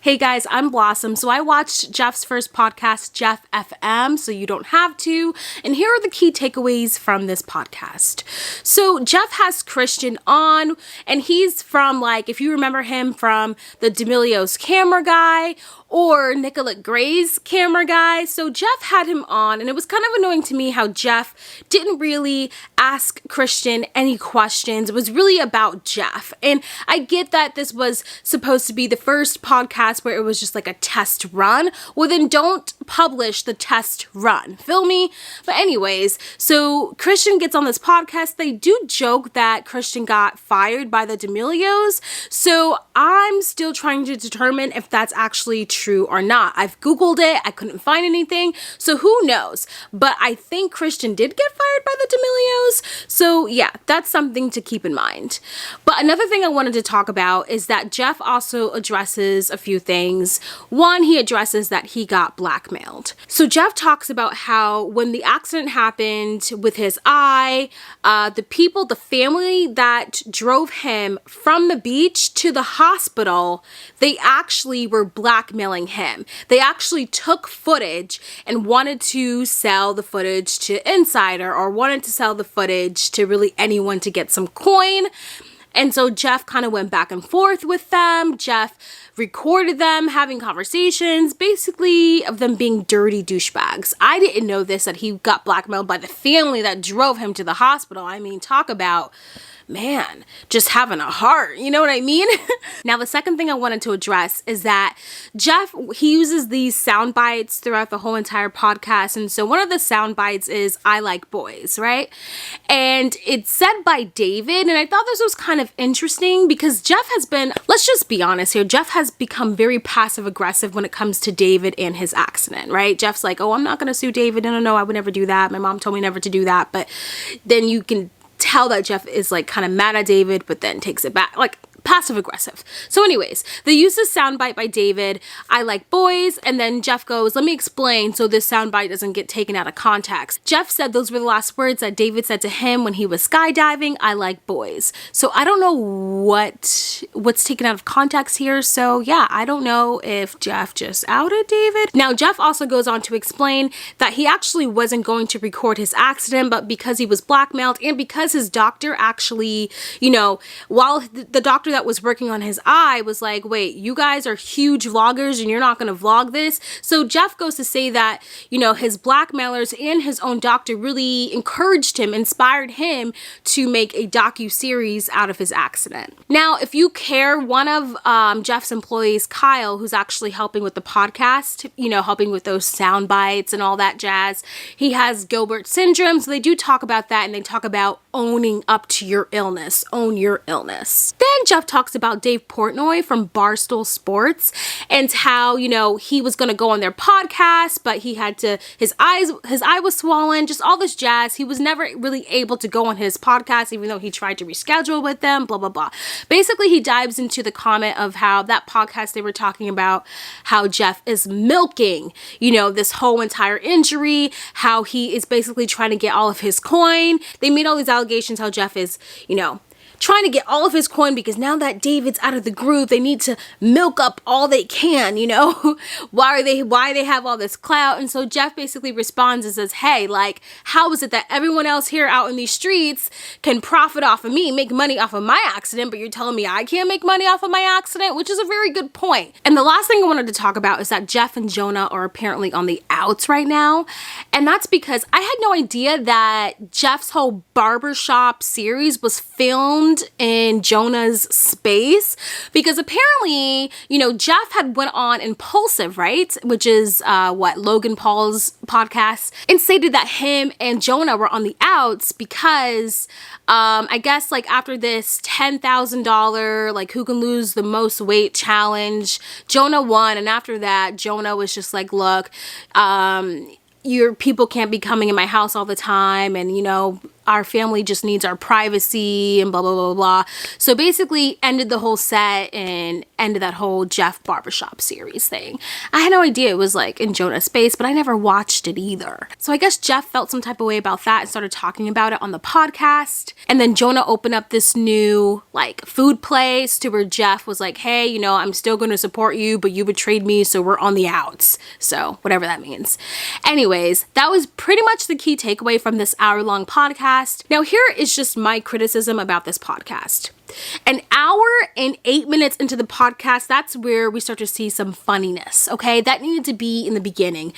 Hey guys, I'm Blossom. So I watched Jeff's first podcast, Jeff FM, so you don't have to. And here are the key takeaways from this podcast. So Jeff has Christian on, and he's from, like, if you remember him from the D'Amelio's camera guy or Nicolette Gray's camera guy. So Jeff had him on, and it was kind of annoying to me how Jeff didn't really ask Christian any questions. It was really about Jeff. And I get that this was supposed to be the first podcast where it was just like a test run. Well, then don't publish the test run. Feel me? But anyways, so Christian gets on this podcast. They do joke that Christian got fired by the D'Amelios. So I'm still trying to determine if that's actually true or not. I've Googled it. I couldn't find anything. So who knows? But I think Christian did get fired by the D'Amelios. So yeah, that's something to keep in mind. But another thing I wanted to talk about is that Jeff also addresses a few things. One, he addresses that he got blackmailed. So Jeff talks about how when the accident happened with his eye, the family that drove him from the beach to the hospital, they actually were blackmailing him. They actually took footage and wanted to sell the footage to Insider, or wanted to sell the footage to really anyone to get some coin. And so Jeff kind of went back and forth with them. Jeff recorded them having conversations, basically of them being dirty douchebags. I didn't know this, that he got blackmailed by the family that drove him to the hospital. I mean, talk about, man, just having a heart, you know what I mean? Now, the second thing I wanted to address is that Jeff, he uses these sound bites throughout the whole entire podcast. And so one of the sound bites is, I like boys, right? And it's said by David. And I thought this was kind of interesting because Jeff has been, let's just be honest here, Jeff has become very passive aggressive when it comes to David and his accident, right? Jeff's like, oh, I'm not going to sue David. No, I would never do that. My mom told me never to do that. But then you can tell that Jeff is like kind of mad at David, but then takes it back, like passive aggressive. So anyways, they use this soundbite by David, I like boys, and then Jeff goes, let me explain so this soundbite doesn't get taken out of context. Jeff said those were the last words that David said to him when he was skydiving, I like boys. So I don't know what's taken out of context here. So yeah, I don't know if Jeff just outed David. Now, Jeff also goes on to explain that he actually wasn't going to record his accident, but because he was blackmailed and because his doctor actually, while the doctor that was working on his eye was like, wait, you guys are huge vloggers and you're not going to vlog this. So Jeff goes to say that, his blackmailers and his own doctor really encouraged him, inspired him to make a docu-series out of his accident. Now, if you care, one of Jeff's employees, Kyle, who's actually helping with the podcast, helping with those sound bites and all that jazz, he has Gilbert syndrome. So they do talk about that, and they talk about owning up to your illness, own your illness. Then Jeff talks about Dave Portnoy from Barstool Sports and how, he was going to go on their podcast, but he had to, his eye was swollen, just all this jazz. He was never really able to go on his podcast, even though he tried to reschedule with them, blah, blah, blah. Basically, he dives into the comment of how that podcast they were talking about how Jeff is milking, this whole entire injury, how he is basically trying to get all of his coin. They made all these allegations how Jeff is, trying to get all of his coin because now that David's out of the group, they need to milk up all they can, why they have all this clout. And so Jeff basically responds and says, hey, like, how is it that everyone else here out in these streets can profit off of me, make money off of my accident, but you're telling me I can't make money off of my accident, which is a very good point. And the last thing I wanted to talk about is that Jeff and Jonah are apparently on the outs right now. And that's because I had no idea that Jeff's whole barbershop series was filmed in Jonah's space, because apparently, Jeff had went on Impulsive, right? Which is Logan Paul's podcast, and stated that him and Jonah were on the outs because I guess like after this $10,000 like who can lose the most weight challenge, Jonah won, and after that Jonah was just like, look, your people can't be coming in my house all the time, and you know, our family just needs our privacy and blah blah blah blah. So basically ended the whole set and ended that whole Jeff barbershop series thing. I had no idea it was like in Jonah's space, but I never watched it either. So I guess Jeff felt some type of way about that and started talking about it on the podcast. And then Jonah opened up this new like food place to where Jeff was like, hey, you know, I'm still going to support you, but you betrayed me, so we're on the outs. So whatever that means. Anyways, that was pretty much the key takeaway from this hour-long podcast. Now, here is just my criticism about this podcast. An hour and 8 minutes into the podcast, that's where we start to see some funniness, okay? That needed to be in the beginning.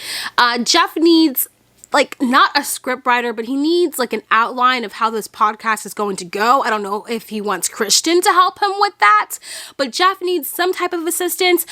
Jeff needs like not a script writer, but he needs like an outline of how this podcast is going to go. I don't know if he wants Christian to help him with that, but Jeff needs some type of assistance.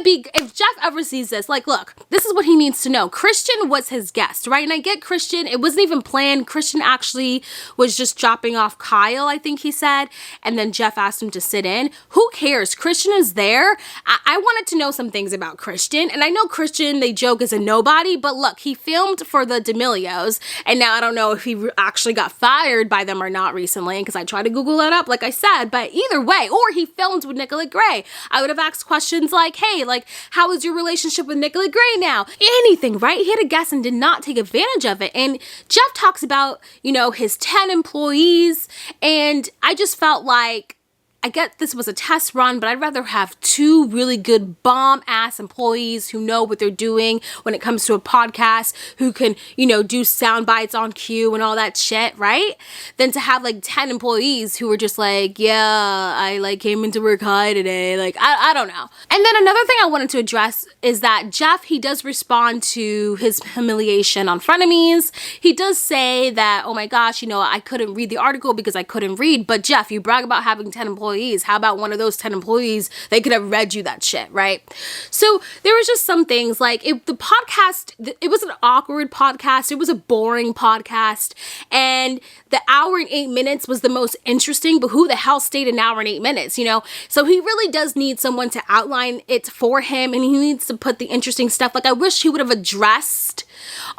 If Jeff ever sees this, like, look, this is what he needs to know. Christian was his guest, right? And I get Christian, it wasn't even planned. Christian actually was just dropping off Kyle, I think he said, and then Jeff asked him to sit in. Who cares? Christian is there. I wanted to know some things about Christian, and I know Christian, they joke, is a nobody, but look, he filmed for the D'Amelios, and now I don't know if he actually got fired by them or not recently, because I tried to Google that up, like I said, but either way, or he filmed with Nicola Gray. I would have asked questions like, hey, like, how is your relationship with Nicola Gray now? Anything, right? He had a guess and did not take advantage of it. And Jeff talks about, you know, his 10 employees, and I just felt like, I get this was a test run, but I'd rather have 2 really good bomb-ass employees who know what they're doing when it comes to a podcast, who can, you know, do sound bites on cue and all that shit, right? Than to have like 10 employees who were just like, yeah, I like came into work high today. Like, I don't know. And then another thing I wanted to address is that Jeff, he does respond to his humiliation on frenemies. He does say that, oh my gosh, you know, I couldn't read the article because I couldn't read. But Jeff, you brag about having 10 employees. How about one of those 10 employees? They could have read you that shit, right? So there was just some things like the podcast, it was an awkward podcast. It was a boring podcast. And the hour and 8 minutes was the most interesting, but who the hell stayed an hour and 8 minutes, you know? So he really does need someone to outline it for him, and he needs to put the interesting stuff. Like, I wish he would have addressed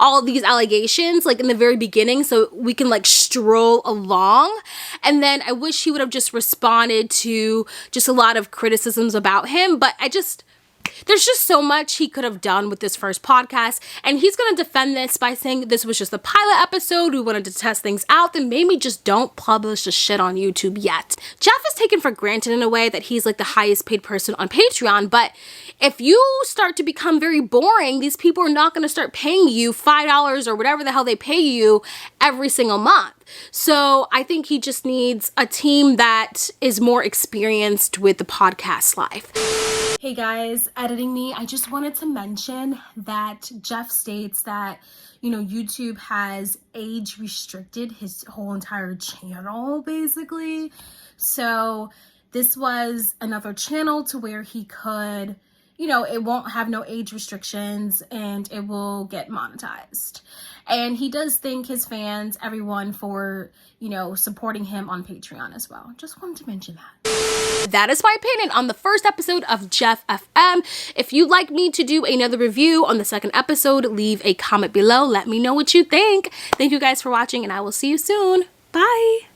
all of these allegations like in the very beginning so we can like stroll along. And then I wish he would have just responded to just a lot of criticisms about him, but there's just so much he could have done with this first podcast, and he's going to defend this by saying this was just a pilot episode. We wanted to test things out, then maybe just don't publish the shit on YouTube yet. Jeff is taken for granted in a way that he's like the highest paid person on Patreon, but if you start to become very boring, these people are not going to start paying you $5 or whatever the hell they pay you every single month. So I think he just needs a team that is more experienced with the podcast life. Hey guys, editing me. I just wanted to mention that Jeff states that, you know, YouTube has age restricted his whole entire channel, basically. So this was another channel to where he could, you know, it won't have no age restrictions and it will get monetized. And he does thank his fans, everyone, for, you know, supporting him on Patreon as well. Just wanted to mention that. That is my opinion on the first episode of Jeff FM. If you'd like me to do another review on the second episode, leave a comment below. Let me know what you think. Thank you guys for watching, and I will see you soon. Bye.